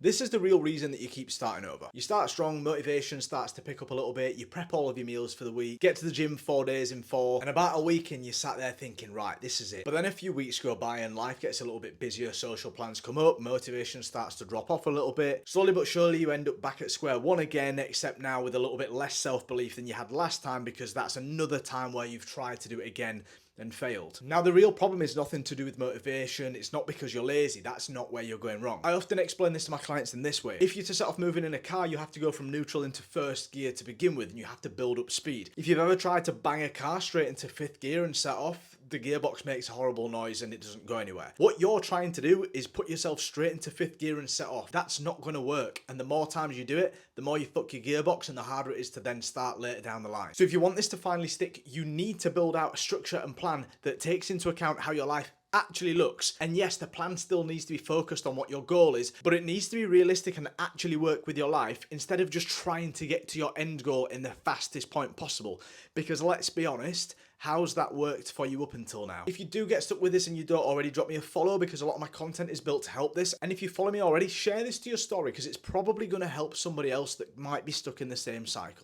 This is the real reason that you keep starting over. You start strong, motivation starts to pick up a little bit, you prep all of your meals for the week, get to the gym 4 days in 4, and about a week in you sat there thinking, right, this is it. But then a few weeks go by and life gets a little bit busier, social plans come up, motivation starts to drop off a little bit. Slowly but surely you end up back at square one again, except now with a little bit less self-belief than you had last time, because that's another time where you've tried to do it again and failed. Now the real problem is nothing to do with motivation, it's not because you're lazy, that's not where you're going wrong. I often explain this to my clients in this way. If you're to set off moving in a car, you have to go from neutral into first gear to begin with, and you have to build up speed. If you've ever tried to bang a car straight into fifth gear and set off, the gearbox makes a horrible noise and it doesn't go anywhere. What you're trying to do is put yourself straight into fifth gear and set off. That's not going to work, and the more times you do it, the more you fuck your gearbox and the harder it is to then start later down the line. So if you want this to finally stick, you need to build out a structure and plan that takes into account how your life actually looks. And yes, the plan still needs to be focused on what your goal is, but it needs to be realistic and actually work with your life instead of just trying to get to your end goal in the fastest point possible. Because let's be honest, how's that worked for you up until now? If you do get stuck with this and you don't already, drop me a follow, because a lot of my content is built to help this. And if you follow me already, share this to your story, because it's probably going to help somebody else that might be stuck in the same cycle.